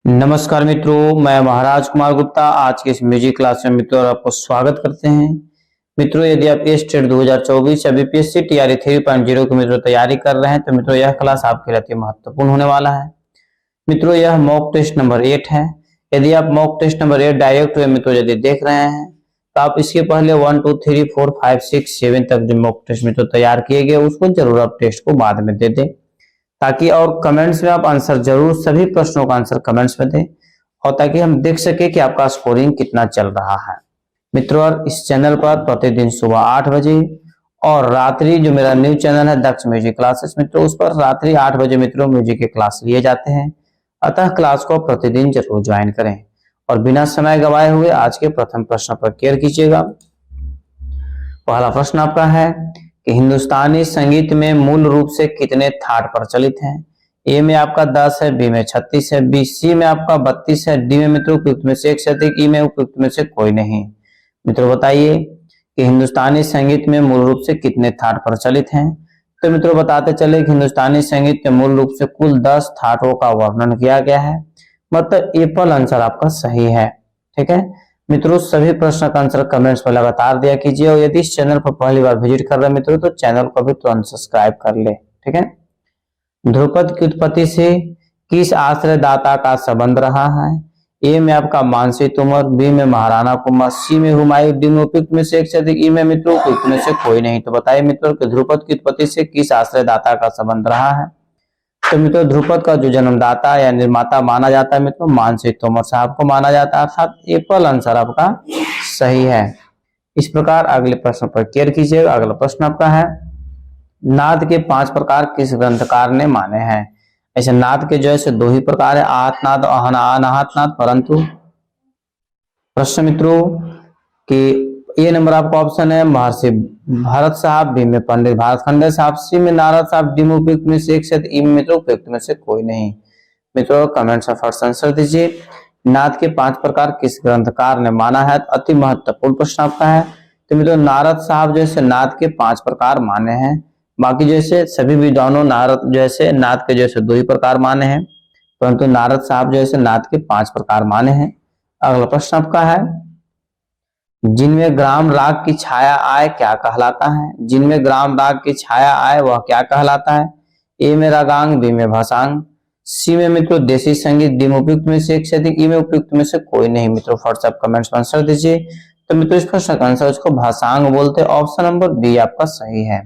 नमस्कार मित्रों, मैं महाराज कुमार गुप्ता आज के इस म्यूजिक क्लास में मित्रों आपको स्वागत करते हैं। मित्रों, यदि आप स्टेट 2024 या बीपीएससी टीआरई 3.0 की मित्रों तैयारी कर रहे हैं तो मित्रों यह क्लास आपके लिए महत्वपूर्ण होने वाला है। मित्रों, यह मॉक टेस्ट नंबर 8 है। यदि आप मॉक टेस्ट नंबर 8 डायरेक्ट वे मित्रों यदि देख रहे हैं तो आप इसके पहले 1 2 3 4 5 6 7 तक जो मॉक टेस्ट मित्रों तैयार किए गए उसको जरूर आप टेस्ट को बाद में दे दें, ताकि और कमेंट्स में आप आंसर जरूर सभी प्रश्नों का आंसर कमेंट्स में दें और ताकि हम देख सके कि आपका स्कोरिंग कितना चल रहा है। मित्रों, और इस चैनल पर प्रतिदिन सुबह 8 बजे और रात्रि जो मेरा न्यू चैनल है दक्ष म्यूजिक क्लासेस मित्रों, उस पर रात्रि 8 बजे मित्रों म्यूजिक के क्लास लिए जाते हैं। अतः क्लास को प्रतिदिन जरूर ज्वाइन करें और बिना समय गवाए हुए आज के प्रथम प्रश्न पर केयर कीजिएगा। पहला प्रश्न आपका है कि हिंदुस्तानी संगीत में मूल रूप से कितने थाट प्रचलित हैं? ए में आपका 10 है, बी में 36 है, बी सी में आपका 32 है, डी में मित्रों उपयुक्त में से एक से अधिक, ई में उपयुक्त में से कोई नहीं। मित्रों बताइए कि हिंदुस्तानी संगीत में मूल रूप से कितने थाट प्रचलित हैं। तो मित्रों बताते चले कि हिंदुस्तानी संगीत में मूल रूप से कुल 10 थाटों का वर्णन किया गया है। मतलब एप्पल आंसर आपका सही है। ठीक है मित्रों, सभी प्रश्न का आंसर कमेंट्स में लगातार दिया कीजिए और यदि इस चैनल पर पहली बार विजिट कर रहे हैं मित्रों तो चैनल को भी तुरंत सब्सक्राइब कर ले। ठीक है। ध्रुपद की उत्पत्ति से किस आश्रयदाता का संबंध रहा है? ए में आपका मानसी तोमर, बी में महाराणा कुमार, सी में हुमायूं, डी में उपयुक्त में से एक से अधिक, ई में मित्रों उपयुक्त में से कोई नहीं। तो बताइए मित्रों कि ध्रुपद की उत्पत्ति से किस आश्रयदाता का संबंध रहा है? तो मित्रों ध्रुपद का जो जन्मदाता या निर्माता माना जाता है मित्रों मानसी तोमर साहब को माना जाता है, अर्थात एप्पल आंसर आपका सही है। इस प्रकार अगले प्रश्न पर केयर कीजिएगा। अगला प्रश्न आपका है नाद के 5 प्रकार किस ग्रंथकार ने माने हैं? ऐसे नाद के जो है 2 ही प्रकार है, आहत नाद और अनाहत नाद। परंतु प्रश्न मित्रों कि ए नंबर आपका ऑप्शन है महर्षि भरत साहब, बी में पंडित भारत खंडे साहब, सी में नारद साहब, डी में उपयुक्त में से एक से, ई में मित्रों उपयुक्त में से कोई नहीं। मित्रों कमेंट से फर्स्ट आंसर दीजिए। नाद के 5 प्रकार किस ग्रंथकार ने माना है? अति महत्वपूर्ण प्रश्न आपका है। तो मित्रों नारद साहब जैसे नाद के 5 प्रकार माने हैं, बाकी जैसे सभी विद्वानों नारद जैसे नाद के जैसे 2 ही प्रकार माने हैं, परंतु नारद साहब जैसे नाद के 5 प्रकार माने हैं। अगला प्रश्न आपका है जिनमें ग्राम राग की छाया आए क्या कहलाता है? जिनमें ग्राम राग की छाया आए वह क्या कहलाता है? ए में रागांग, बी में भाषांग, सी में मित्रों देसी संगीत, डी में उपयुक्त में से एक से अधिक, ई में उपयुक्त में से कोई नहीं। मित्रों व्हाट्सएप कमेंट्स में आंसर दीजिए। तो मित्रों इस प्रश्न का आंसर इसको भाषांग बोलते हैं, ऑप्शन नंबर बी आपका सही है।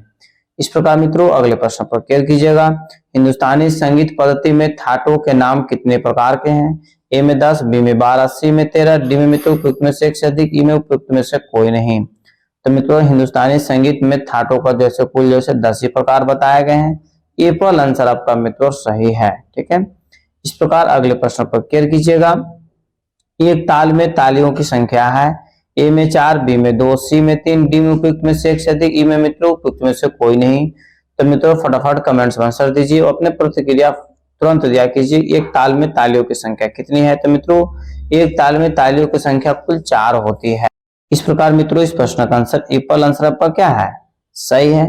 इस प्रकार मित्रों अगले प्रश्न पर केयर कीजिएगा। हिंदुस्तानी संगीत पद्धति में थाटों के नाम कितने प्रकार के हैं? ए में 10, बी में 12, सी में 13, डी में मित्रों उपयुक्त में से एक से अधिक, ई में उपयुक्त में से कोई नहीं। तो मित्रों हिंदुस्तानी संगीत में थाटों का जैसे कुल जैसे 10 ही प्रकार बताए गए हैं। एप्पल आंसर आपका मित्रों सही है। ठीक है। इस प्रकार अगले प्रश्न पर केयर कीजिएगा। एक ताल में तालियों की संख्या है। ए में 4, बी में 2, सी में 3, डी में उपयुक्त में से एक से अधिक, ई में मित्रों उपयुक्त में से कोई नहीं। तो मित्रों फटाफट कमेंट्स में आंसर दीजिए और अपने प्रतिक्रिया तुरंत दिया कीजिए। एक ताल में तालियों की संख्या कितनी है? तो मित्रों एक ताल में तालियों की संख्या कुल 4 होती है। इस प्रकार मित्रों इस प्रश्न का आंसर एप्पल आंसर आपका क्या है? सही है।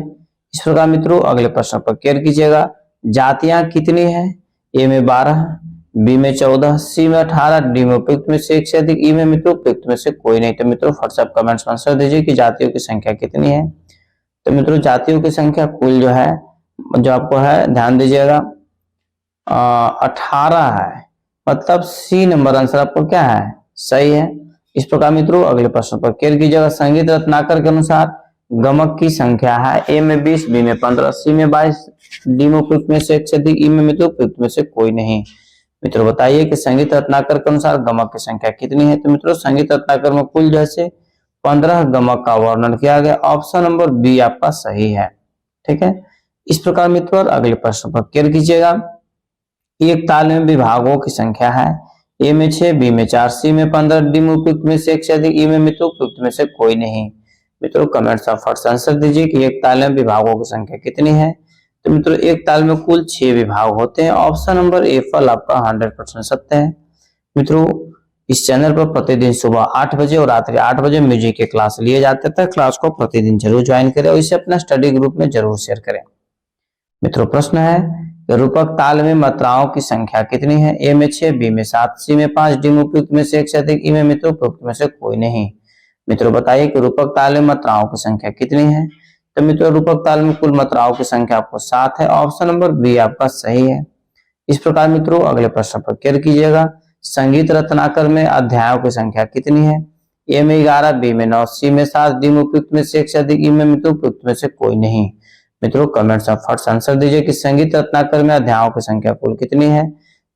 इस प्रकार मित्रों अगले प्रश्न पर केयर कीजिएगा। जातियां कितनी है? ए में 12, बी में 14, सी में 18, डी में उपयुक्त में से एक से अधिक, ई में मित्रों उपयुक्त में से कोई नहीं। तो मित्रों व्हाट्सएप कमेंट्स में आंसर दीजिए कि जातियों की संख्या कितनी है। तो मित्रों जातियों की संख्या कुल जो है जो आपको है ध्यान दीजिएगा 18 है। मतलब सी नंबर आंसर आपको क्या है? सही है। इस प्रकार मित्रों अगले प्रश्न पर केयर कीजिएगा। संगीत रत्नाकर के अनुसार गमक की संख्या है। ए में 20, बी में 15, सी में 22, डी में उपयुक्त में से एक से अधिक, ई में मित्रों उपयुक्त में से कोई नहीं। मित्रों बताइए कि संगीत रत्नाकर के अनुसार गमक की संख्या कितनी है? तो मित्रों संगीत रत्नाकर में कुल जैसे 15 गमक का वर्णन किया गया। ऑप्शन नंबर बी आपका सही है। ठीक है। इस प्रकार मित्रों अगले प्रश्न पर केयर कीजिएगा। एक ताल में विभागों की संख्या है। ए में 6, बी में 4, सी में 15, डी में उपयुक्त में से एक से अधिक, ई में मित्रों उपयुक्त में से कोई नहीं। मित्रों कमेंट्स में फर्स्ट आंसर दीजिए कि एक ताल में विभागों की संख्या कितनी है। तो मित्रों एक ताल में कुल 6 विभाग होते हैं। ऑप्शन नंबर एप्पल आपका 100% सत्य है। मित्रों इस चैनल पर प्रतिदिन सुबह 8 बजे और रात्रि 8 बजे म्यूजिक के क्लास लिए जाते हैं। क्लास को प्रतिदिन जरूर ज्वाइन करें और इसे अपना स्टडी ग्रुप में जरूर शेयर करें। मित्रों प्रश्न है रूपक ताल में मात्राओं की संख्या कितनी है? ए में 6, बी में 7, सी में 5, डी में उपयुक्त में से एक से अधिक, ई में मित्रों उपयुक्त में से कोई नहीं। मित्रों बताइए कि रूपक ताल में मात्राओं की संख्या कितनी है? तो मित्रों रूपक ताल में कुल मात्राओं की संख्या आपको 7 है। ऑप्शन नंबर बी आपका सही है। इस प्रकार मित्रों अगले प्रश्न पर केयर कीजिएगा। संगीत रत्नाकर में अध्यायों की संख्या कितनी है? ए में 11, बी में 9, सी में 7, डी में उपयुक्त में से एक से अधिक, ई में मित्रों उपयुक्त में से कोई नहीं। मित्रों कमेंट्स में फर्स्ट आंसर दीजिए कि संगीत रत्नाकर में अध्यायों की संख्या कुल कितनी है?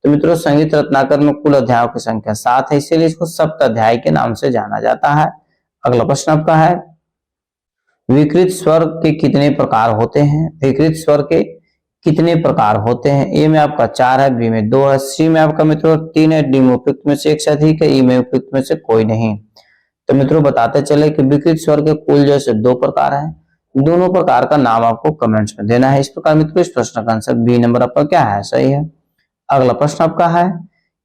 तो मित्रों संगीत रत्नाकर में कुल अध्यायों की संख्या 7 है, इसीलिए इसको सप्त अध्याय के नाम से जाना जाता है। अगला प्रश्न आपका है, विकृत स्वर के कितने प्रकार होते हैं? विकृत स्वर के कितने प्रकार होते हैं? ए में आपका 4 है, बी में 2 है, सी में आपका मित्रों 3 है, डी में उपयुक्त में से एक से अधिक है, ई में उपयुक्त में से कोई नहीं। तो मित्रों बताते चले कि विकृत स्वर के कुल जैसे 2 प्रकार है, दोनों प्रकार का नाम आपको कमेंट्स में देना है। इस प्रकार मित्रों इस प्रश्न का आंसर बी नंबर आपका क्या है? सही है। अगला प्रश्न आपका है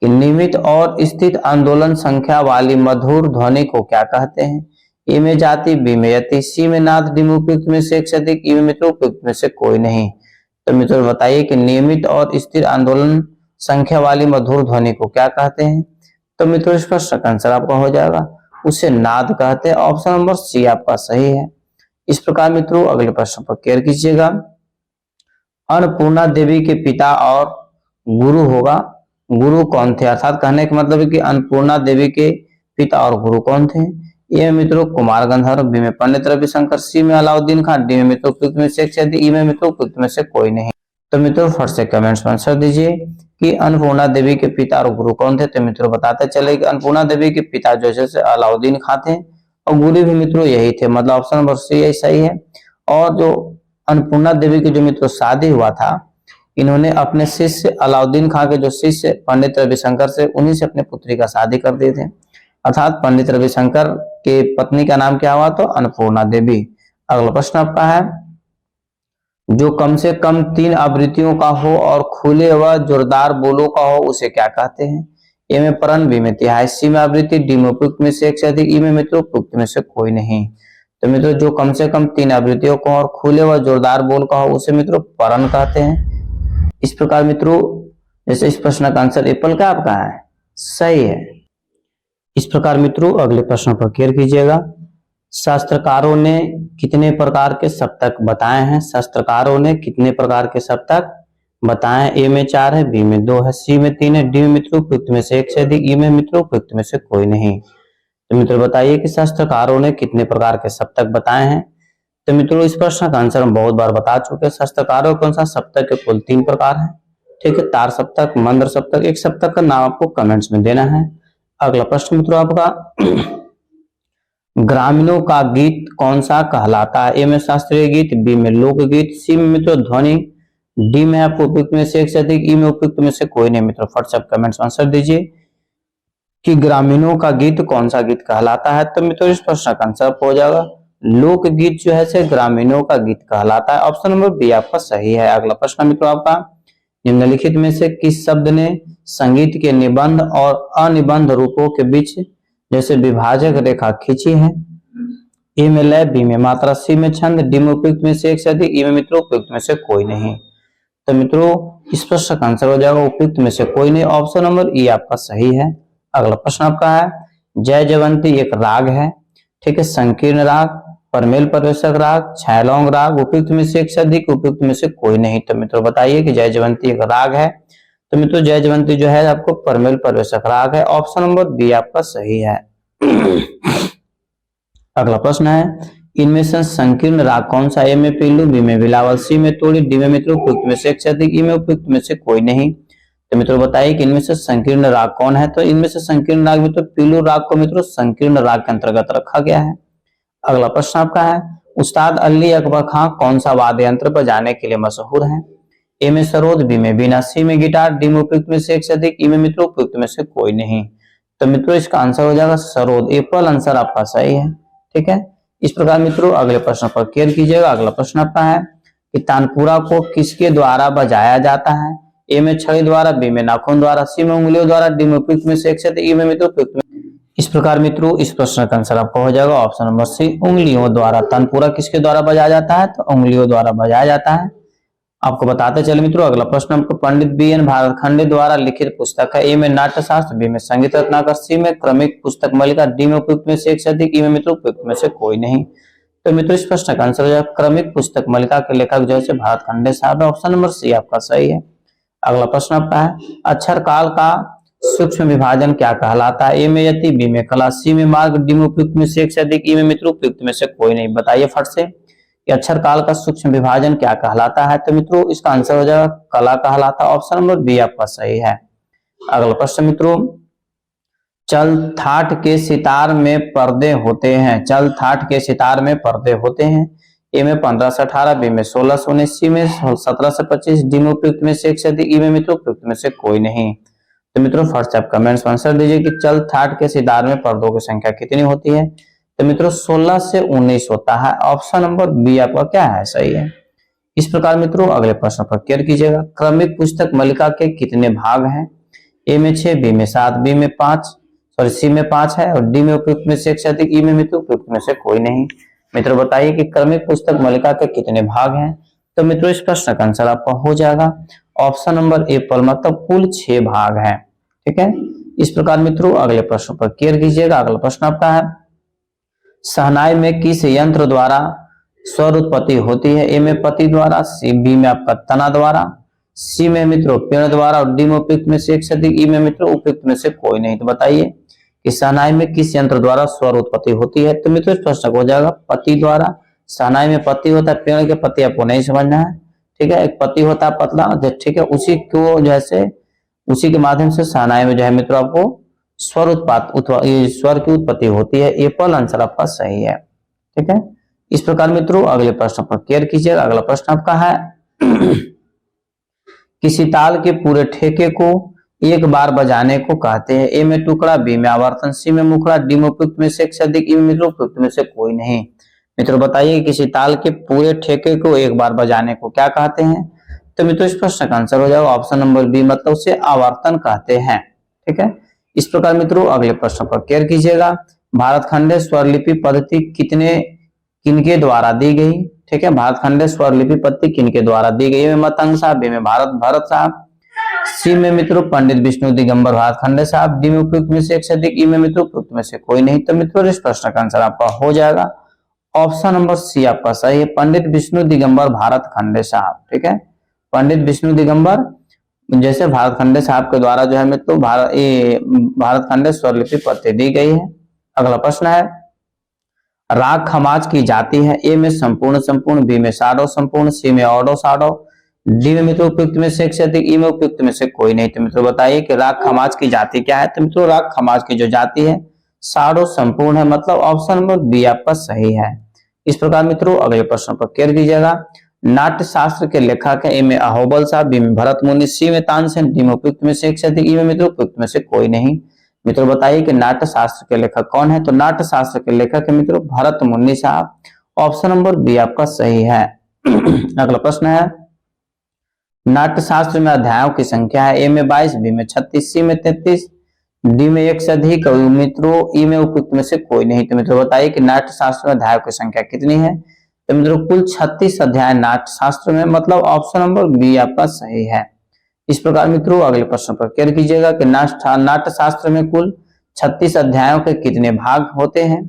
कि नियमित और स्थित आंदोलन संख्या वाली मधुर ध्वनि को क्या कहते हैं? ए में जाति, बी में यति, सी में नाद, डी में उपयुक्त में से एक से अधिक, ई में मित्रों उपयुक्त में से कोई नहीं। तो मित्रों बताइए कि नियमित और स्थिर आंदोलन संख्या वाली मधुर ध्वनि को क्या कहते हैं? तो मित्रों इस प्रश्न का आंसर आपका हो जाएगा, उसे नाद कहते हैं। ऑप्शन नंबर सी आपका सही है। इस प्रकार मित्रों अगले प्रश्न पर केयर कीजिएगा। अन्नपूर्णा देवी के पिता और गुरु होगा, गुरु कौन थे? अर्थात कहने का मतलब है कि अन्नपूर्णा देवी के पिता और गुरु कौन थे? ए में मित्रों कुमार गंधर्व, बी में पंडित रविशंकर, सी में अलाउद्दीन खान, डी में मित्रों उपयुक्त में से एक से अधिक, ई में मित्रों उपयुक्त में से कोई नहीं। तो मित्रों फर्स्ट से कमेंट्स में आंसर दीजिए कि अन्नपूर्णा देवी के पिता और गुरु कौन थे? तो मित्रों बताते चले कि अन्नपूर्णा देवी के पिता जैसे अलाउद्दीन खान थे और गुरु भी मित्रों यही थे, मतलब ऑप्शन नंबर सी सही है। और जो अन्नपूर्णा देवी की जो मित्रों शादी हुआ था, इन्होंने अपने शिष्य अलाउद्दीन खान के जो शिष्य पंडित रविशंकर से, उन्हीं से अपने पुत्री का शादी कर दिए थे। अर्थात पंडित रविशंकर के पत्नी का नाम क्या हुआ? तो अन्नपूर्णा देवी। अगला प्रश्न आपका है, जो कम से कम 3 आवृत्तियों का हो और खुले व जोरदार बोलों का हो उसे क्या कहते हैं? ए में परण, बी में तिहाई, सी में आवृत्ति, डी में उपयुक्त में से एक से अधिक, ई में मित्रों उपयुक्त में से कोई नहीं। तो मित्रों जो कम से कम 3 आवृत्तियों का और खुले व जोरदार बोल का हो उसे मित्रों परण कहते हैं। इस प्रकार मित्रों जैसे इस प्रश्न का आंसर एप्पल का आपका है, सही है। इस प्रकार मित्रों अगले प्रश्न पर केयर कीजिएगा। शास्त्रकारों ने कितने प्रकार के सप्तक बताए हैं? शास्त्रकारों ने कितने प्रकार के सप्तक बताएं? ए में 4 है, बी में 2 है, सी में 3 है, डी में मित्रों उपयुक्त में से एक से अधिक, ई में मित्रों उपयुक्त में से कोई नहीं। तो मित्रों बताइए कि शास्त्रकारों ने कितने प्रकार के सप्तक बताए हैं? तो मित्रों इस प्रश्न का आंसर हम बहुत बार बता चुके हैं। शास्त्रकारों के अनुसार सप्तक के कुल 3 प्रकार है, ठीक है, तार सप्तक, मंद्र सप्तक। एक सप्तक का नाम आपको कमेंट्स में देना है। अगला प्रश्न मित्रों आपका, ग्रामीणों का गीत कौन सा कहलाता है? ए में शास्त्रीय गीत, बी में लोकगीत, सी में मित्रों ध्वनि, डी में आपको उपयुक्त में से एक से अधिक, ई में उपयुक्त में से कोई नहीं। मित्रों फटाफट कमेंट्स में आंसर दीजिए कि ग्रामीणों का गीत कौन सा गीत कहलाता है। तो मित्रों इस प्रश्न का आंसर हो जाएगा लोकगीत जो है से ग्रामीणों का गीत कहलाता है। ऑप्शन नंबर बी आपका सही है। अगला प्रश्न मित्रों आपका, निम्नलिखित में से किस शब्द ने संगीत के निबंध और अनिबंध रूपों के बीच जैसे विभाजक रेखा खींची है? ए में लय, बी में मात्रा, सी में छंद, डी में उपयुक्त में से एक से अधिक, ई में मित्रों उपयुक्त में से कोई नहीं। तो मित्रों इस प्रश्न का आंसर हो जाएगा उपयुक्त में से कोई नहीं। ऑप्शन नंबर ई आपका सही है। अगला प्रश्न आपका है, जय जयवंती एक राग है, ठीक है, संकीर्ण राग, परमेल परवेशक राग, छैलौंग राग, उपयुक्त में से एक से अधिक, उपयुक्त में से कोई नहीं। तो मित्रों बताइए कि जय जयवंती एक राग है। तो मित्रों जय जयवंती जो है आपको परमेल परवेशक राग है। ऑप्शन नंबर बी आपका सही है। अगला प्रश्न है, इनमें से संकीर्ण राग कौन सा? ए में पीलू, बी में बिलावल, सी में तोड़ी, डी में मित्रों उपयुक्त में से एक से अधिक, ई में उपयुक्त में से कोई नहीं। तो मित्रों बताइए कि इनमें से संकीर्ण राग कौन है? तो इनमें से संकीर्ण राग मित्रों पीलू राग को मित्रों संकीर्ण राग के अंतर्गत रखा गया है। अगला प्रश्न आपका है, उस्ताद अली अकबर खां कौन सा वाद्य यंत्र बजाने के लिए मशहूर है? ए में सरोद, बी में बीना, सी में गिटार, डी में उपयुक्त में से एक से अधिक, ई में मित्रों उपयुक्त में से कोई नहीं। तो मित्रों इसका आंसर हो जाएगा सरोद। एप्पल आंसर आपका सही है, ठीक है। इस प्रकार मित्रों अगले प्रश्न पर केयर कीजिएगा। अगला प्रश्न आपका है कि तानपुरा को किसके द्वारा बजाया जाता है? ए में छड़ी द्वारा, बी में नाखून द्वारा, सी में उंगलियों द्वारा, डी में उपयुक्त में से एक से अधिक, ई में मित्रों उपयुक्त में। इस प्रकार मित्रों इस प्रश्न का आंसर आपका हो जाएगा ऑप्शन नंबर सी, उंगलियों द्वारा। तानपुरा किसके द्वारा बजाया जाता है? तो उंगलियों द्वारा बजाया जाता है। आपको बताते चले मित्रों। अगला प्रश्न आपको पंडित BN भारतखंडे द्वारा लिखित पुस्तक है। ए में नाट्यशास्त्र, बी में संगीत रत्नाकर, सी में क्रमिक पुस्तक मालिका, डी में उपयुक्त में से एक से अधिक, ई में मित्रों उपयुक्त में से कोई नहीं। तो मित्रों इस प्रश्न का आंसर हो जाएगा क्रमिक पुस्तक मालिका के लेखक जो है भारतखंडे साहब। ऑप्शन नंबर सी आपका सही है। अगला प्रश्न आपका है अक्षर काल का सूक्ष्म विभाजन क्या कहलाता है। ए में यति, बी में कला, सी में मार्ग, डी में उपयुक्त में से एक से अधिक, ई में मित्रों उपयुक्त में से कोई नहीं। बताइए फट से कि अक्षर काल का सूक्ष्म विभाजन क्या कहलाता है। तो मित्रों इसका आंसर हो जाएगा कला कहलाता है। ऑप्शन नंबर बी आपका सही है। अगला प्रश्न मित्रों चल थाट के सितार में पर्दे होते हैं। चल थाट के सितार में पर्दे होते हैं। ए में 15 से 18, बी में 16 से 19, सी में 17 से 25, डी में उपयुक्त में से एक से अधिक, ई में मित्रों उपयुक्त में से कोई नहीं। तो मित्रों फर्स्ट आप कमेंट्स में आंसर दीजिए कि चल थाट के सितार में पर्दों की संख्या कितनी होती है। तो मित्रों 16 से 19 होता है। ऑप्शन नंबर बी आपका क्या है सही है। इस प्रकार मित्रों अगले प्रश्न पर केयर कीजिएगा। क्रमिक पुस्तक मालिका के कितने भाग हैं। ए में 6, बी में 7, बी में 5, सी में 5 है और डी में उपयुक्त में से एक से अधिक, ई में मित्रों उपयुक्त में से कोई नहीं। मित्रों बताइए कि क्रमिक पुस्तक मालिका के कितने भाग हैं। तो मित्रों इस प्रश्न का आंसर आपका हो जाएगा ऑप्शन नंबर ए पर, मतलब कुल 6 भाग हैं। ठीक है। इस प्रकार मित्रों अगले प्रश्न पर केयर कीजिएगा। अगला प्रश्न आपका है शहनाई में किस यंत्र द्वारा स्वर उत्पत्ति होती है। ए में पति द्वारा, सी बी में आपका तना द्वारा, सी में मित्रों पेड़ द्वारा और डी में उपयुक्त में से एक से अधिक, ई में मित्रों उपयुक्त में से कोई नहीं। तो बताइए कि शहनाई में किस यंत्र द्वारा स्वर उत्पत्ति होती है। तो मित्रों इस प्रश्न हो जाएगा पति द्वारा। शहनाई में पति होता है, पेड़ के पत्ती आपको नहीं समझना है। ठीक है। एक पति होता है पतला, ठीक है, उसी को जैसे उसी के माध्यम से शहनाई में जो है मित्रों आपको स्वर स्वर की उत्पत्ति होती है। एप्पल आंसर आपका सही है। ठीक है। इस प्रकार मित्रों अगले प्रश्न पर केयर कीजिएगा। अगला प्रश्न आपका है किसी ताल के पूरे ठेके को एक बार बजाने को कहते हैं। ए में टुकड़ा, बी में आवर्तन, सी में मुखड़ा, डी में उपयुक्त में से एक से अधिक, ई में मित्रों उपयुक्त में से कोई नहीं। मित्रों बताइए किसी ताल के पूरे ठेके को एक बार बजाने को क्या कहते हैं। तो मित्रों इस प्रश्न का आंसर हो जाएगा ऑप्शन नंबर बी, मतलब उसे आवर्तन कहते हैं। ठीक है। इस प्रकार मित्रों अगले प्रश्न पर केयर कीजिएगा। भारतखंडे स्वरलिपि पद्धति किनके द्वारा दी गई। ठीक है। भारतखंडे स्वरलिपि पद्धति किनके द्वारा दी गई। में मतंग साहब, बी में भरत साहब, सी में मित्रों पंडित विष्णु दिगंबर भारतखंडे साहब, डी में उपयुक्त में से एक से अधिक, ई में मित्रों उपयुक्त में से कोई नहीं। तो मित्रों इस प्रश्न का आंसर आपका हो जाएगा ऑप्शन नंबर सी आपका सही है, पंडित विष्णु दिगंबर भारतखंडे साहब। ठीक है। पंडित विष्णु दिगंबर जैसे भारतखंडे साहब के द्वारा जो है मित्रों भारतखंडे स्वरलिपि पद्धति दी गई है। अगला प्रश्न है राग खमाज की जाति है। ए में संपूर्ण संपूर्ण, बी में साडो संपूर्ण, सी में ऑडो साडो, डी में मित्रों उपयुक्त में से एक से अधिक, ई में उपयुक्त में से कोई नहीं। तो मित्रों बताइए कि राग खमाज की जाति क्या है। तो मित्रों राग खमाज की जो जाति है साडो संपूर्ण है, मतलब ऑप्शन नंबर बी आपका सही है। इस प्रकार मित्रों अगले प्रश्न पर केयर कीजिएगा। नाट्य शास्त्र के लेखक है। ए में अहोबल साहब, बी में भरत मुनि, सी में तानसेन, डी में उपयुक्त में से एक से अधिक, ई में मित्रों उपयुक्त में से कोई नहीं। मित्रों बताइए कि नाट्य शास्त्र के लेखक कौन है। तो नाट्य शास्त्र के लेखक है मित्रों भरत मुनि साहब। ऑप्शन नंबर बी आपका सही है। अगला प्रश्न है नाट्य शास्त्र में अध्यायों की संख्या है। ए में 22, बी में 36, सी में 33, डी में एक से अधिक, मित्रों ई में उपयुक्त में से कोई नहीं। तो मित्रों बताइए कि नाट्य शास्त्र में अध्यायों की संख्या कितनी है। तो मित्रों कुल 36 अध्याय नाट्य शास्त्र में, मतलब ऑप्शन नंबर बी आपका सही है। इस प्रकार मित्रों अगले प्रश्न पर केयर कीजिएगा कि नाट्य शास्त्र में कुल 36 अध्यायों के कितने भाग होते हैं।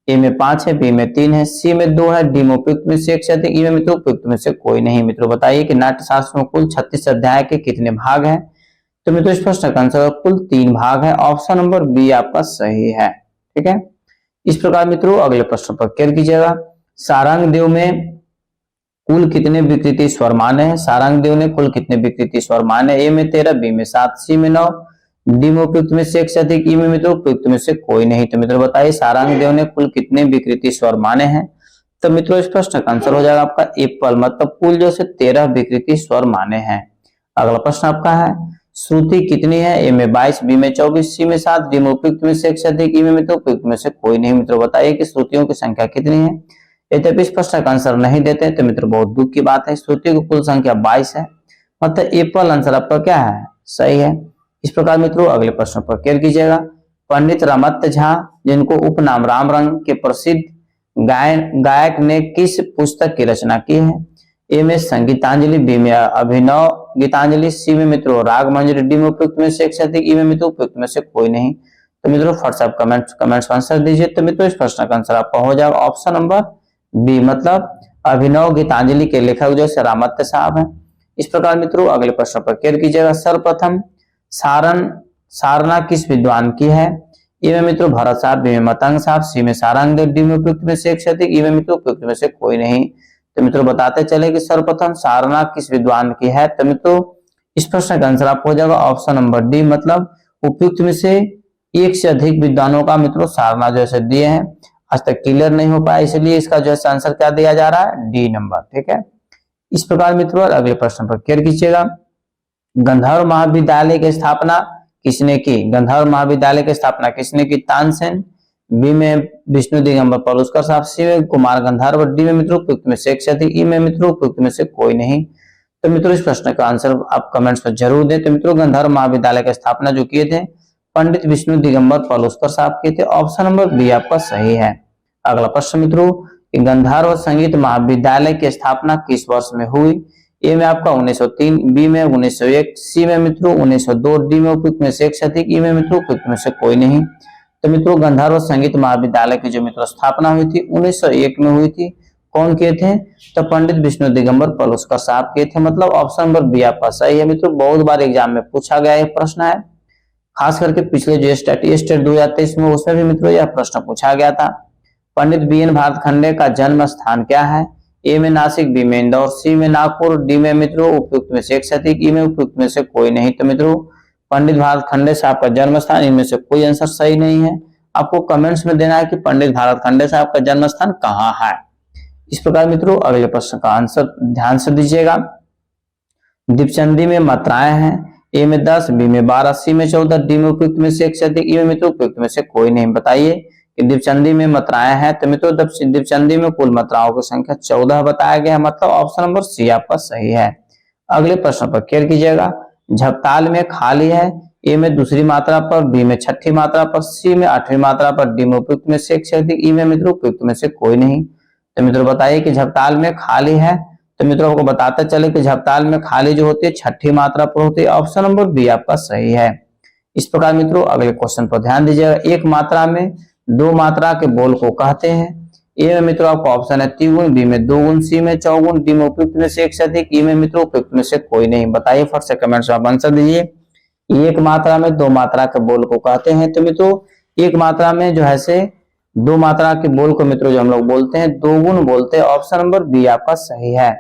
ए में 5 है, बी में 3 है, सी में 2 है, डी में उपयुक्त में से एक से अधिक, ई में मित्रों उपयुक्त में से कोई नहीं। मित्रों बताइए कि नाट्य शास्त्र में कुल 36 अध्याय के कितने भाग हैं। तो मित्रों इस प्रश्न का आंसर कुल 3 भाग है। ऑप्शन नंबर बी आपका सही है। ठीक है। इस प्रकार मित्रों अगले प्रश्न पर केयर कीजिएगा। सारंग देव में कुल कितने विकृति स्वर माने हैं। सारंग देव ने कुल कितने विकृति स्वर माने। ए में 13, बी में 7, सी में 9, डी में उपयुक्त में से एक से अधिक, ई में मित्रों उपयुक्त में से कोई नहीं। तो मित्रों बताइए सारंग देव ने कुल कितने विकृति स्वर माने हैं। तो मित्रों इस प्रश्न का आंसर हो जाएगा आपका एप्पल, मतलब कुल जो से 13 विकृति स्वर माने हैं। अगला प्रश्न आपका है श्रुति कितनी है। ए में 22, बी में 24, सी में 7, डी में उपयुक्त में से एक से अधिक, ई में मित्रों उपयुक्त में से कोई नहीं। मित्रों बताइए कि श्रुतियों की संख्या कितनी है। यद्यपि इस प्रश्न का आंसर नहीं देते तो मित्रों बहुत दुख की बात है। श्रुतियों की कुल संख्या 22 है, मतलब एप्पल आंसर आपका क्या है सही है। इस प्रकार मित्रों अगले प्रश्न पर केयर कीजिएगा। पंडित रामत्त झा जिनको उपनाम राम रंग के प्रसिद्ध गायक ने किस पुस्तक की रचना की है। ए में संगीतांजलि, बी में अभिनव गीतांजलि, सी में मित्रों राग मंजरी, डी में उपयुक्त में से एक से अधिक, ई में मित्रों उपयुक्त में से कोई नहीं। तो मित्रों फटाफट आप कमेंट्स आंसर दीजिए। तो मित्रों इस प्रश्न का आंसर आपका हो जाएगा ऑप्शन नंबर बी, मतलब अभिनव गीतांजलि के लेखक जो है रामत्य साहब हैं। इस प्रकार मित्रों अगले प्रश्न पर केयर कीजिएगा। सर्वप्रथम सारना किस विद्वान की है? ए में मित्रों भरत साहब, बी में मतंग साहब, सी में सारंगदेव, डी में उपयुक्त में से एक से अधिक, ई में मित्रों उपयुक्त में से कोई नहीं। तो मित्रों बताते चले कि सर्वप्रथम सारना किस विद्वान की है? तो मित्रों इस प्रश्न का आंसर आपको हो जाएगा ऑप्शन नंबर डी, मतलब उपयुक्त में से एक से अधिक विद्वानों का मित्रों सारना जो है दिए हैं। आज तक क्लियर नहीं हो पाया, इसलिए इसका जो है आंसर क्या दिया जा रहा है? D number. ठीक है, इस प्रकार मित्रों अगले प्रश्न पर केयर कीजिएगा। गंधर्व महाविद्यालय की स्थापना किसने की? गंधर्व महाविद्यालय की स्थापना किसने की? तानसेन, बी में विष्णु दिगंबर पलुस्कर साहब, सी में कुमार गंधर्व, डी में मित्रों उपयुक्त में से एक से अधिक, ई में मित्रों उपयुक्त में से कोई नहीं। तो मित्रों इस प्रश्न का आंसर आप कमेंट्स में जरूर दें। तो मित्रों गंधर्व महाविद्यालय की स्थापना जो किए थे पंडित विष्णु दिगंबर पलुस्कर साहब किए थे। ऑप्शन नंबर बी आपका सही है। अगला प्रश्न मित्रों, गंधर्व संगीत महाविद्यालय की स्थापना किस वर्ष में हुई? ए में आपका 1903, बी में 1901, सी में मित्रों 1902, डी में उपयुक्त में से एक से अधिक, ई में मित्रों उपयुक्त में से कोई नहीं। तो मित्रों गंधर्व संगीत महाविद्यालय की जो मित्रों स्थापना हुई थी 1901 में हुई थी। कौन किए थे? तो पंडित विष्णु दिगंबर पलुस्कर साहब किए थे, मतलब ऑप्शन नंबर बी आपका सही है। मित्रों बहुत बार एग्जाम में पूछा गया यह प्रश्न है, खास करके पिछले जो स्टेट 2023 में उसमें भी मित्रों यह प्रश्न पूछा गया था। पंडित बीएन भारतखंडे का जन्म स्थान क्या है? ए में नासिक, बी में इंदौर, सी में नागपुर, डी में मित्रों उपयुक्त में से एक से अधिक, ई में उपयुक्त में से कोई नहीं। तो मित्रों पंडित भारतखंडे साहब का जन्म स्थान, इनमें से कोई आंसर सही नहीं है। आपको कमेंट्स में देना है कि पंडित भारतखंडे साहब का जन्म स्थान कहाँ है। इस प्रकार मित्रों अगले प्रश्न का आंसर ध्यान से दीजिएगा। दीपचंदी में मात्राएं हैं, ए में 10, बी में 12, सी में 14, डी में उपयुक्त में से एक से अधिक, ई में मित्रों उपयुक्त में से कोई नहीं। बताइए कि दीपचंदी में मात्राएं हैं। तो मित्रों दीपचंदी में कुल मात्राओं की संख्या 14 बताया गया है, मतलब ऑप्शन नंबर सी आपका सही है। अगले प्रश्न पर केयर कीजिएगा। झपताल में खाली है, ए में दूसरी मात्रा पर, बी में छठी मात्रा पर, सी में आठवीं मात्रा पर, डी में उपयुक्त में से एक से अधिक, ई में मित्रों उपयुक्त में से कोई नहीं। तो मित्रों बताइए कि झपताल में खाली है। तो मित्रों आपको बताते चले कि झपताल में खाली जो होती है छठी मात्रा पर होती है। ऑप्शन नंबर बी आपका सही है। इस प्रकार मित्रों अगले क्वेश्चन पर ध्यान दीजिएगा। एक मात्रा में दो मात्रा के बोल को कहते हैं। ए में मित्रों आपका ऑप्शन है त्रिगुण, बी में दोगुण, सी में चौगुण, डी में उपयुक्त में से एक से अधिक, ई में मित्रों उपयुक्त में से कोई नहीं। बताइए फट से कमेंट्स में आप आंसर दीजिए। एक मात्रा में दो मात्रा के बोल को कहते हैं। तो मित्रों एक मात्रा में जो है से दो मात्रा के बोल को मित्रों जो हम लोग बोलते हैं दोगुण बोलते हैं। ऑप्शन नंबर बी आपका सही है।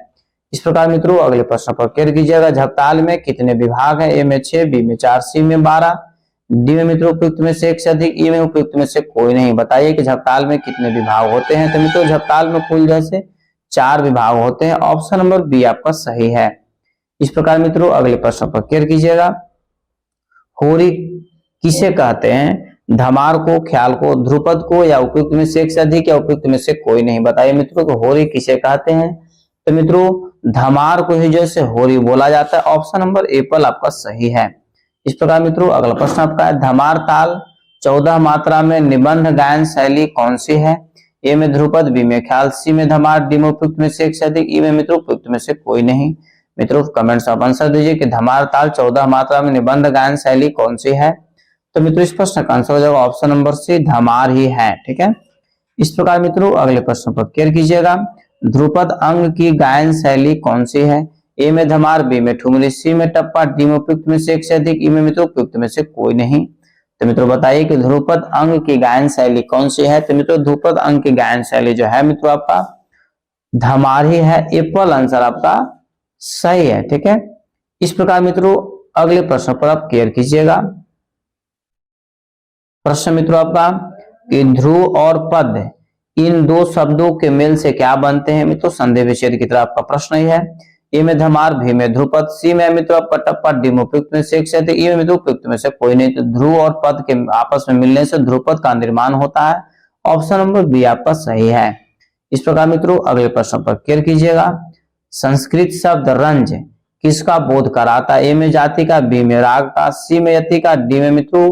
इस प्रकार मित्रों अगले प्रश्न पर केयर कीजिएगा। झपताल में कितने विभाग है? ए में 6, बी में 4, सी में 12, डी में मित्रों उपयुक्त में से एक से अधिक, ई में उपयुक्त में से कोई नहीं। बताइए कि झपताल में कितने विभाग होते हैं? तो मित्रों झपताल में कुल जैसे 4 विभाग होते हैं। ऑप्शन नंबर बी आपका सही है। इस प्रकार मित्रों अगले प्रश्न पर केयर कीजिएगा। होरी किसे कहते हैं? धमार को, ख्याल को, ध्रुपद को, या उपयुक्त में से एक से अधिक, या उपयुक्त में से कोई नहीं। बताइए मित्रों को होरी किसे कहते हैं? तो मित्रों धमार को ही जैसे होरी बोला जाता है। ऑप्शन नंबर एप्पल आपका सही है। इस प्रकार मित्रों अगला प्रश्न आपका है धमार ताल 14 मात्रा में निबंध गायन शैली कौन सी है? ए में ध्रुपद, बी में ख्याल, सी में धमार, डी में उपयुक्त में से एक से अधिक, ई में मित्रों उपयुक्त में से कोई नहीं। मित्रों कमेंट्स आप आंसर दीजिए कि धमार ताल 14 मात्रा में निबंध गायन शैली कौन सी है। तो मित्रों इस प्रश्न का आंसर हो जाएगा ऑप्शन नंबर सी, धमार ही है। ठीक है, इस प्रकार मित्रों अगले प्रश्न पर केयर कीजिएगा। ध्रुपद अंग की गायन शैली कौन सी है? ए में धमार, बी में ठुमरी, सी में टप्पा, डी में उपयुक्त में से एक से अधिक, ई में मित्रों उपयुक्त में से कोई नहीं। तो मित्रों बताइए कि ध्रुपद अंग की गायन शैली कौन सी है? तो मित्रों ध्रुपद अंग की गायन शैली जो है मित्रों आपका धमार ही है। एप्पल आंसर आपका सही है। ठीक है, इस प्रकार मित्रों अगले प्रश्न पर आप केयर कीजिएगा। प्रश्न मित्रों आपका कि ध्रुव और पद इन दो शब्दों के मेल से क्या बनते हैं? मित्रों संदेह विच्छेद की तरह आपका प्रश्न ही है। ए में धमार, बी में ध्रुपद, सी में मित्रों आपका टप्पा, डी में उपयुक्त में से एक से अधिक, ई में मित्रों उपयुक्त में से कोई नहीं। तो ध्रुव और पद के आपस में मिलने से ध्रुपद का निर्माण होता है। ऑप्शन नंबर बी आपका सही है। इस प्रकार मित्रों अगले प्रश्न पर केयर कीजिएगा। संस्कृत शब्द रंज किसका बोध कराता है? ए में जाति का, बी में राग का, सी में यति का, डी में मित्रों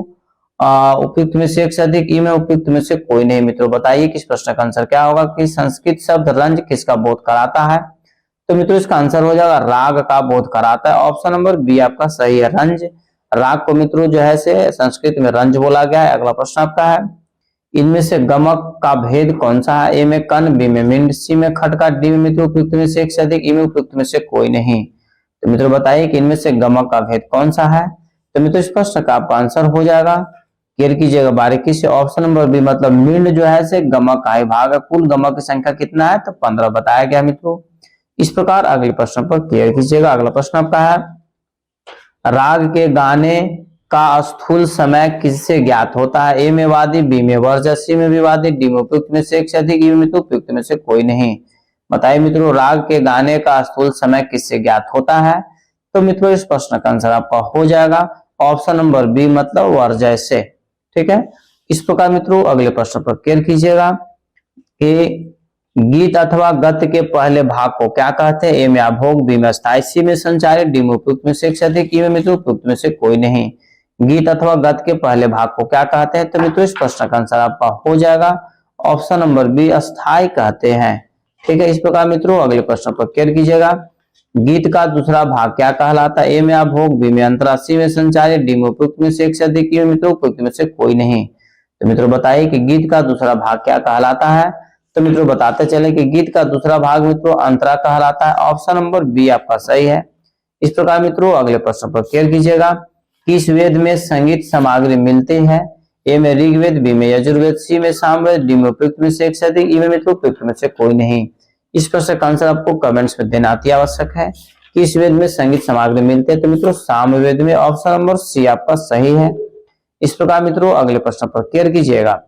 उपयुक्त में से एक से अधिक, ई में उपयुक्त में से कोई नहीं। मित्रों बताइए कि इस प्रश्न का आंसर क्या होगा कि संस्कृत शब्द रंज किसका बोध कराता है? तो मित्रों इसका आंसर हो जाएगा राग का बोध कराता है। ऑप्शन नंबर बी आपका सही है, रंज। राग को मित्रों जो है से संस्कृत में रंज बोला गया है। अगला प्रश्न आपका है, इनमें से गमक का भेद कौन सा है? ए में कन, बी में मिंड, सी में खटका, डी में मित्रों उपयुक्त में से एक से अधिक, ई में उपयुक्त में से कोई नहीं। तो मित्रों बताइए कि इनमें से गमक का भेद कौन सा है? तो मित्रों इस प्रश्न का आपका आंसर हो जाएगा, क्लियर कीजिएगा बारीकी से, ऑप्शन नंबर बी मतलब मिंड जो है से गमक का ही भाग है। कुल गमक की संख्या कितना है? तो 15 बताया गया मित्रों। इस प्रकार अगले प्रश्न पर क्लियर कीजिएगा। अगला प्रश्न आपका है, राग के गाने का स्थूल समय किससे ज्ञात होता है? ए में वादी, बी में वर्ज्य, सी में विवादी, डी में उपयुक्त में से एक से अधिक, ई में तो उपयुक्त में से कोई नहीं। बताइए मित्रों राग के गाने का स्थूल समय किससे ज्ञात होता है? तो मित्रों इस प्रश्न का आंसर आपका हो जाएगा ऑप्शन नंबर बी मतलब वर्ज्य से। ठीक है, इस प्रकार मित्रों अगले प्रश्न पर क्लियर कीजिएगा कि गीत अथवा गद्य के पहले भाग को क्या कहते हैं? ए में अभोग, बी में अस्थायी, सी में संचारित, डी में उपयुक्त में से एक से अधिक, ई में मित्रों उपयुक्त में से कोई नहीं। गीत अथवा गद्य के पहले भाग को क्या कहते हैं? तो मित्रों इस प्रश्न का आंसर आपका हो जाएगा ऑप्शन नंबर बी अस्थायी कहते हैं। ठीक है, इस प्रकार मित्रों अगले प्रश्न पर क्लियर कीजिएगा, गीत का दूसरा भाग क्या कहलाता है? ए में अभोग, बी में अंतरा, सी में संचारित, डी में उपयुक्त में से एक से अधिक, ई में मित्रों उपयुक्त में से कोई नहीं। तो मित्रों बताइए कि गीत का दूसरा भाग क्या कहलाता है? तो मित्रों बताते चले कि गीत का दूसरा भाग मित्रों अंतरा कहलाता है। ऑप्शन नंबर बी आपका सही है। इस प्रकार मित्रों अगले प्रश्न पर क्लियर कीजिएगा, किस वेद में संगीत सामग्री मिलती है? ए में ऋग्वेद, बी में यजुर्वेद, सी में सामवेद, डी में उपयुक्त में से एक से अधिक, ई में मित्रों उपयुक्त में से कोई नहीं। इस प्रश्न का आंसर आपको कमेंट्स में देना अति आवश्यक है। किस वेद में संगीत सामग्री मिलती है? तो मित्रों सामवेद में। ऑप्शन नंबर सी आपका सही है। इस प्रकार मित्रों अगले प्रश्न पर क्लियर कीजिएगा,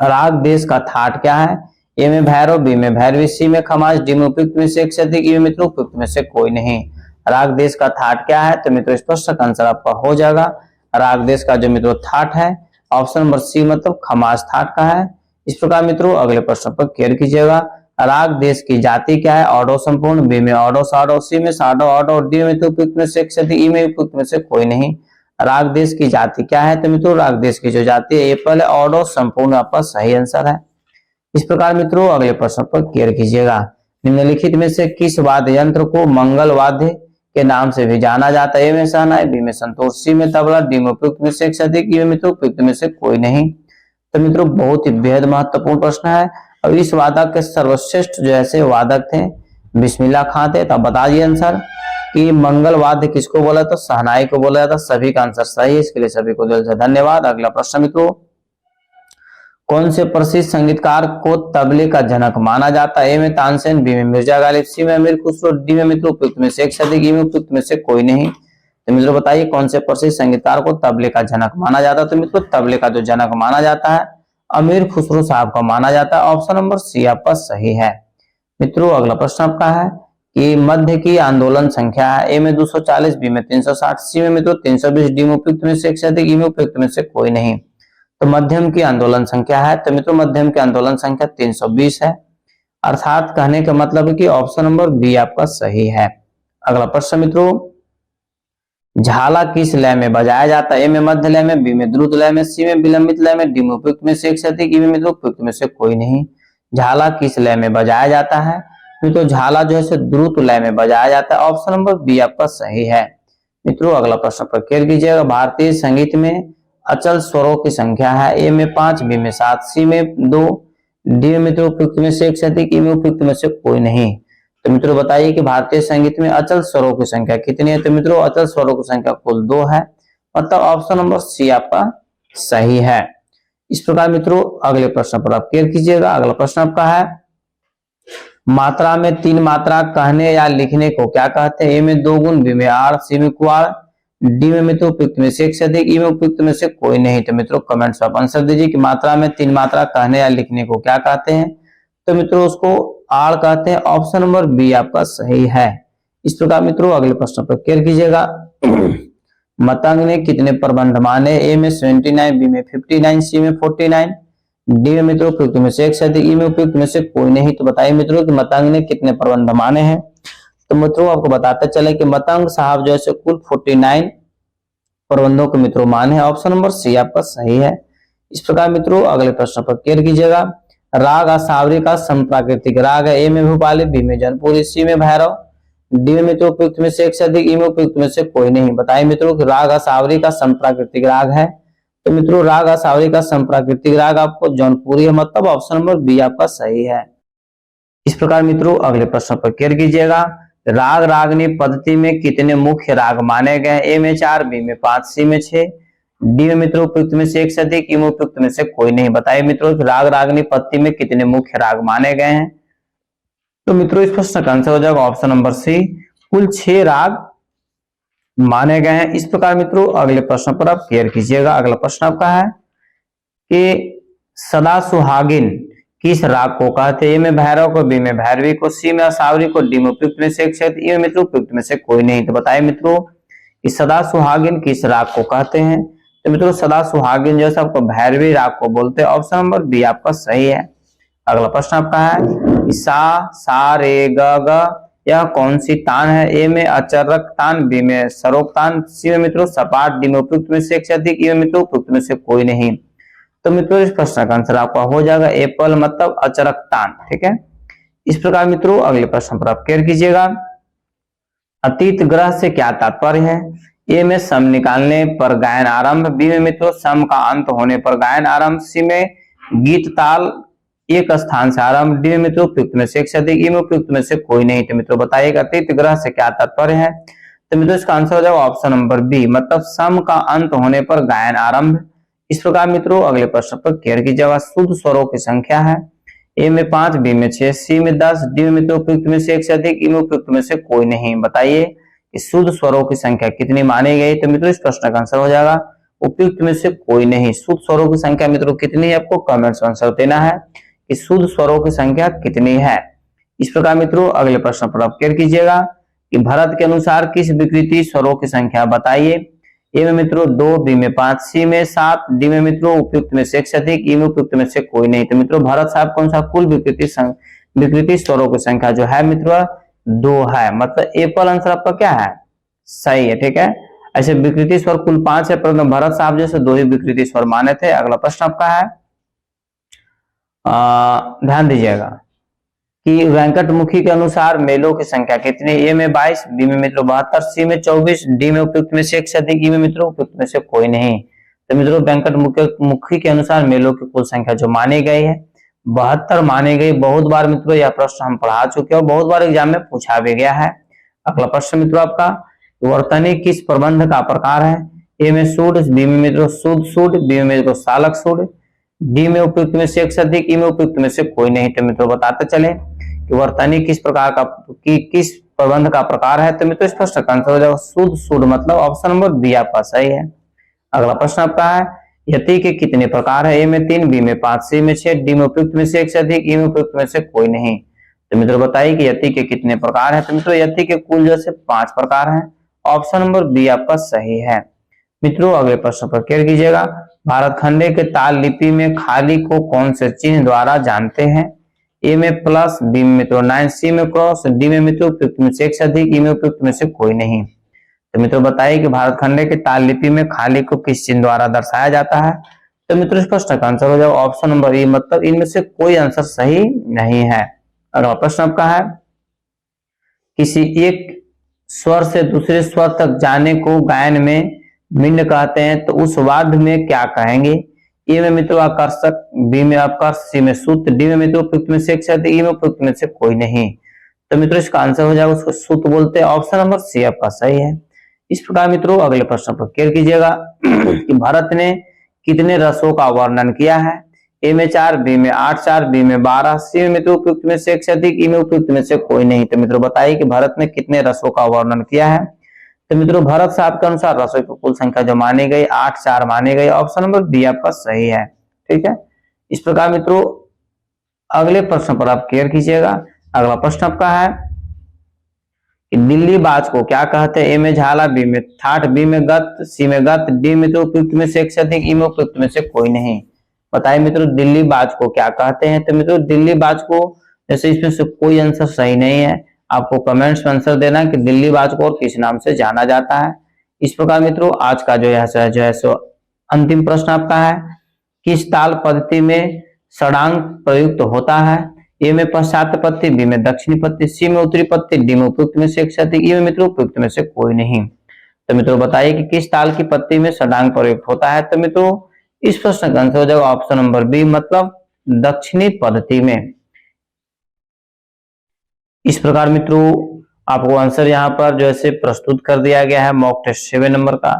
राग देश का थाट क्या है? ए में भैरव, बी में भैरवी, सी में खमाज, डी में उपयुक्त में से एक से अधिक, ई में मित्रों उपयुक्त में से कोई नहीं। राग देश का थाट क्या है? तो मित्रों इस प्रश्न का आंसर आपका हो जाएगा राग देश का जो मित्रों थाट है ऑप्शन नंबर सी मतलब खमाज थाट का है। इस प्रकार मित्रों अगले प्रश्न पर क्लियर कीजिएगा, राग देश की जाति क्या है? ऑडो संपूर्ण, बी में ऑडो साडो, सी में साडो ऑडो, डी में उपयुक्त में से एक से अधिक, ई में उपयुक्त में से कोई नहीं। राग देश की जाति क्या है? तो मित्रों राग देश की जो जाति है एपल ऑडो संपूर्ण आपका सही आंसर है। इस प्रकार मित्रों अगले प्रश्न पर क्लियर कीजिएगा, निम्नलिखित में से किस वाद्य यंत्र को मंगल वाद्य के नाम से भी जाना जाता है? ए में शहनाई, बी में संतूर, सी में तबला, डी में उपयुक्त में से एक से अधिक, ई में मित्रों उपयुक्त में से कोई नहीं। तो मित्रों बहुत ही बेहद महत्वपूर्ण प्रश्न है और इस वादक के सर्वश्रेष्ठ जो ऐसे वादक थे बिस्मिल्लाह खां थे। तो बता दिए आंसर कि मंगल वाद्य किसको बोला? तो शहनाई को बोला जाता। सभी का आंसर सही है, इसके लिए सभी को दिल से धन्यवाद। अगला प्रश्न मित्रों, कौन से प्रसिद्ध संगीतकार को तबले का जनक माना जाता है? ए में तानसेन, बी में मिर्जा गालिब, सी में अमीर खुसरो, डी में मित्रों उपयुक्त में से एक से अधिक, ई में उपयुक्त में से कोई नहीं। तो मित्रों बताइए कौन से प्रसिद्ध संगीतकार को तबले का जनक माना जाता है? तो मित्रों तबले का जो जनक माना जाता है अमीर खुसरो साहब का माना जाता है। ऑप्शन नंबर सी आपका सही है। मित्रों अगला प्रश्न आपका है कि मध्य की आंदोलन संख्या है? ए में 240, बी में 360, सी में मित्रों 320, डी में उपयुक्त में से एक से अधिक, ई में उपयुक्त में से कोई नहीं। तो मध्यम की आंदोलन संख्या है, तो मित्रों मध्यम की आंदोलन संख्या 320 है। अर्थात कहने का मतलब है कि ऑप्शन नंबर बी आपका सही है। अगला प्रश्न मित्रों, झाला किस लय में बजाया जाता है? ए में मध्य लय में, बी में द्रुत लय में, सी में विलंबित लय में, डी में उपयुक्त में से एक से अधिक, ई में मित्रों उपयुक्त में से कोई नहीं। झाला किस लय में बजाया जाता है? मित्रों झाला जो है द्रुत लय में बजाया जाता है। ऑप्शन नंबर बी आपका सही है। मित्रों अगला प्रश्न पर क्लियर कीजिएगा, भारतीय संगीत में अचल स्वरों की संख्या है? ए में 5, बी में 7, सी में 2, डी में मित्रों उपयुक्त में से एक से अधिक, ई में उपयुक्त में से कोई नहीं। तो मित्रों बताइए कि भारतीय संगीत में अचल स्वरों की संख्या कितनी है? तो मित्रों अचल स्वरों की संख्या कुल 2 है, मतलब ऑप्शन नंबर सी आपका सही है। इस प्रकार मित्रों अगले प्रश्न पर आप क्लियर कीजिएगा। अगला प्रश्न आपका है, मात्रा में 3 मात्रा कहने या लिखने को क्या कहते हैं? ए में 2 गुण, बी में आर, सी में कुआर, डी में मित्रों उपयुक्त में से एक से अधिक, ई में उपयुक्त में से कोई नहीं। तो मित्रों कमेंट्स आप आंसर दीजिए कि मात्रा में 3 मात्रा कहने या लिखने को क्या कहते हैं? तो मित्रों उसको आड़ कहते हैं। ऑप्शन नंबर बी आपका सही है। इस प्रकार मित्रों अगले प्रश्न पर क्लियर कीजिएगा, मतंग ने कितने प्रबंध माने? ए में 79, बी में 59, सी में 49, डी में मित्रों उपयुक्त में से एक से अधिक, ई में उपयुक्त में से कोई नहीं। तो बताइए मित्रों कि मतंग ने कितने प्रबंध माने हैं? तो मित्रों आपको बताते चले कि मतंग साहब जो है कुल 49 प्रबंधों के मित्रों माने हैं। ऑप्शन नंबर सी आपका सही है। इस प्रकार मित्रों अगले प्रश्न पर क्लियर कीजिएगा, राग असावरी का संप्राकृतिक राग है। ए में भूपाली, बी में जौनपुरी, सी में भैरव, डी में मित्रों उपयुक्त में से एक से अधिक, ई में उपयुक्त में से कोई नहीं। बताइए मित्रों कि राग असावरी का संप्राकृतिक राग है। तो मित्रों राग असावरी का संप्राकृतिक राग आपको जौनपुरी है, मतलब ऑप्शन नंबर बी आपका सही है। इस प्रकार मित्रों अगले प्रश्न पर केयर कीजिएगा। राग रागनी पद्धति में कितने मुख्य राग माने गए? ए में 4, बी में 5, सी में 6, डी में मित्रों उपयुक्त में से एक से अधिक, ई में उपयुक्त में से कोई नहीं। बताइए मित्रों कि राग रागनी पद्धति में कितने मुख्य राग माने गए हैं? तो मित्रों इस प्रश्न का आंसर हो जाएगा ऑप्शन नंबर सी, कुल 6 राग माने गए हैं। इस प्रकार मित्रों अगले प्रश्न पर आप केयर कीजिएगा। अगला प्रश्न आपका है कि सदा सुहागिन किस राग को कहते हैं? ए में भैरव को, बी में भैरवी को, सी में असावरी को, डी में उपयुक्त में से एक से अधिक, ई में मित्रों उपयुक्त में से कोई नहीं। तो बताइए मित्रों कि सदा सुहागिन किस राग को कहते हैं? तो मित्रों सदा सुहागिन जो है आपको भैरवी राग को बोलते हैं। ऑप्शन नंबर बी आपका सही है। अगला प्रश्न आपका है सा रे ग यह कौन सी तान है? ए में अचरक तान, बी में सरोक तान, सी में मित्रों सपाट, डी में उपयुक्त में से एक से अधिक, ई में मित्रों उपयुक्त में से कोई नहीं। तो मित्रों इस प्रश्न का आंसर आपका हो जाएगा एप्पल, मतलब अचरक तान। ठीक है। इस प्रकार मित्रों अगले प्रश्न पर आप केयर कीजिएगा। अतीत ग्रह से क्या तात्पर्य है? ए में सम निकालने पर गायन आरंभ, बी में मित्रों सम का अंत होने पर गायन आरंभ, सी में गीत ताल एक स्थान से आरंभ, डी में मित्रों उपयुक्त में से एक से अधिक, ई में उपयुक्त में से कोई नहीं। तो मित्रों बताइए अतीत ग्रह से क्या तात्पर्य है? तो मित्रों इसका आंसर हो जाएगा ऑप्शन नंबर बी, मतलब सम का अंत होने पर गायन आरंभ। इस प्रकार मित्रों अगले प्रश्न पर केयर कीजिएगा। शुद्ध स्वरों की संख्या है। ए में 5, बी में 6, सी में 10, डी में मित्रों उपयुक्त में से एक से अधिक, ई में उपयुक्त में से कोई नहीं। बताइए कि शुद्ध स्वरों की संख्या कितनी मानी गई? तो मित्रों इस प्रश्न का आंसर हो जाएगा उपयुक्त में से कोई नहीं। शुद्ध स्वरों की संख्या मित्रों कितनी है? आपको कमेंट्स में आंसर देना है कि शुद्ध स्वरों की संख्या कितनी है। इस प्रकार मित्रों अगले प्रश्न पर आप केयर कीजिएगा कि भरत के अनुसार किस विकृति स्वरों की संख्या बताइए? ए में मित्रों 2, बी में 5, सी में 7, डी में मित्रों उपयुक्त में से एक से अधिक, ई में उपयुक्त में से कोई नहीं। तो मित्रों भरत साहब कौन सा कुल विकृति स्वरों की संख्या जो है मित्रों 2 है, मतलब एप्पल आंसर आपका क्या है? सही है। ठीक है। ऐसे विकृति स्वर कुल 5 है, परंतु भरत साहब जैसे 2 ही विकृति स्वर माने थे। अगला प्रश्न आपका है, ध्यान दीजिएगा कि वेंकटमुखी के अनुसार मेलों की संख्या कितनी? ए में 22, बी में मित्रों 72, सी में 24, डी में उपयुक्त में से एक से अधिक, ई में मित्रों उपयुक्त में से कोई नहीं। तो मित्रों वेंकटमुखी के अनुसार मेलों की कुल संख्या जो मानी गई है 72 मानी गई। बहुत बार मित्रों यह प्रश्न हम पढ़ा चुके हैं, बहुत बार एग्जाम में पूछा भी गया है। अगला प्रश्न मित्रों आपका, वर्तनी किस प्रबंध का प्रकार है? ए में सूड, बी में मित्रों शुद्ध सूड, बी में मित्रों सालक सूड, डी में उपयुक्त में से एक से अधिक, ई में उपयुक्त में से कोई नहीं। तो मित्रों बताते चले कि वर्तनी किस प्रकार का किस प्रबंध का प्रकार है? तो मित्रों इस प्रश्न का आंसर हो जाएगा शुद्ध सूड, मतलब ऑप्शन नंबर बी आपका सही है। अगला प्रश्न आपका है, यति के कितने प्रकार है? ए में 3, बी में 5, सी में 6, डी में उपयुक्त में से एक से अधिक, ई में उपयुक्त में से कोई नहीं। तो मित्रों बताइए कि यति के कितने प्रकार है? तो मित्रों यति के कुल जैसे 5 प्रकार हैं। ऑप्शन नंबर बी आपका सही है। मित्रों अगले प्रश्न पर केयर कीजिएगा। भारत खंडे के ताल लिपि में खाली को कौन से चिन्ह द्वारा जानते हैं? ए में प्लस, बी में मित्रों 9, सी में क्रॉस, डी में मित्रों उपयुक्त में से एक से अधिक, ई में उपयुक्त में से कोई नहीं। तो मित्रों बताइए कि भारत खंडे के ताल लिपि में खाली को किस चिन्ह द्वारा दर्शाया जाता है? तो मित्रों इस प्रश्न का आंसर हो जाएगा ऑप्शन नंबर ई, मतलब इनमें से कोई आंसर सही नहीं है। अगला प्रश्न आपका है, किसी एक स्वर से दूसरे स्वर तक जाने को गायन में मिंड कहते हैं, तो उस वाद्य में क्या कहेंगे? ए में मित्रों आकर्षक, बी में आकर्ष, सी में सूत्र, डी में मित्रों उपयुक्त में से एक से अधिक, ई में उपयुक्त में से कोई नहीं। तो मित्रों इसका आंसर हो जाएगा उसको सूत्र बोलते हैं। ऑप्शन नंबर सी आपका सही है। इस प्रकार मित्रों अगले प्रश्न पर केयर कीजिएगा कि भारत ने कितने रसों का वर्णन किया है? ए में 4, बी में 8, 4, बी में 12, सी में मित्रों उपयुक्त में से एक से अधिक, ई में उपयुक्त में से कोई नहीं। तो मित्रों बताइए कि भारत ने कितने रसों का वर्णन किया है? तो मित्रों भरत साहब के अनुसार रसों की कुल संख्या जो मानी गई 8, 4 मानी गई। ऑप्शन नंबर बी आपका सही है। ठीक है। इस प्रकार मित्रों अगले प्रश्न पर आप केयर कीजिएगा। अगला प्रश्न आपका है कि दिल्ली बाज को क्या कहते हैं? ए में झाला, बी में ठाठ, बी में गत, सी में गत, डी में तो उपयुक्त में से एक से अधिक, ई में उपयुक्त में से कोई नहीं। बताइए मित्रों दिल्ली बाज को क्या कहते हैं? तो मित्रों दिल्ली बाज को जैसे इसमें से कोई आंसर सही नहीं है, आपको कमेंट्स में आंसर देना कि दिल्ली बाज को और किस नाम से जाना जाता है। इस प्रकार मित्रों आज का जो है सो अंतिम प्रश्न आपका है, किस ताल पद्धति में षडांक प्रयुक्त होता है? ए में पाश्चात्य पत्ती, बी में दक्षिणी पत्ती, सी में उत्तरी पत्ती, डी में उपयुक्त में से एक सटीक, ई में मित्रों उपयुक्त में से कोई नहीं। तो मित्रों बताइए कि किस ताल की पत्ती में षडांक प्रयुक्त होता है? तो मित्रों इस प्रश्न का आंसर हो जाएगा ऑप्शन नंबर बी, मतलब दक्षिणी पद्धति में। इस प्रकार मित्रों आपको आंसर यहाँ पर जो है प्रस्तुत कर दिया गया है मॉक टेस्ट 7 नंबर का।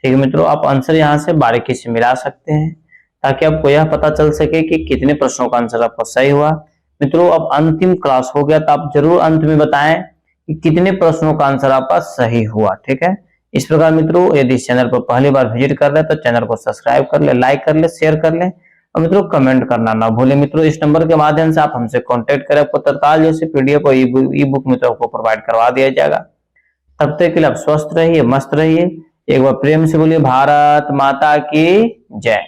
ठीक है मित्रों, आप आंसर यहाँ से बारीकी से मिला सकते हैं ताकि आपको यह पता चल सके कि कितने प्रश्नों का आंसर आपका सही हुआ। मित्रों अब अंतिम क्लास हो गया, तो आप जरूर अंत में बताएं कि कितने प्रश्नों का आंसर आपका सही हुआ। ठीक है, इस प्रकार मित्रों यदि चैनल पर पहली बार विजिट कर रहे हैं तो चैनल को सब्सक्राइब कर ले, लाइक कर ले, शेयर कर ले और मित्रों कमेंट करना ना भूलें। मित्रों इस नंबर के माध्यम से आप हमसे कांटेक्ट करें, आपको तत्काल जैसे पीडीएफ और ई बुक मित्रों को प्रोवाइड करवा दिया जाएगा। तब तक के लिए आप स्वस्थ रहिए, मस्त रहिए। एक बार प्रेम से बोलिए भारत माता की जय।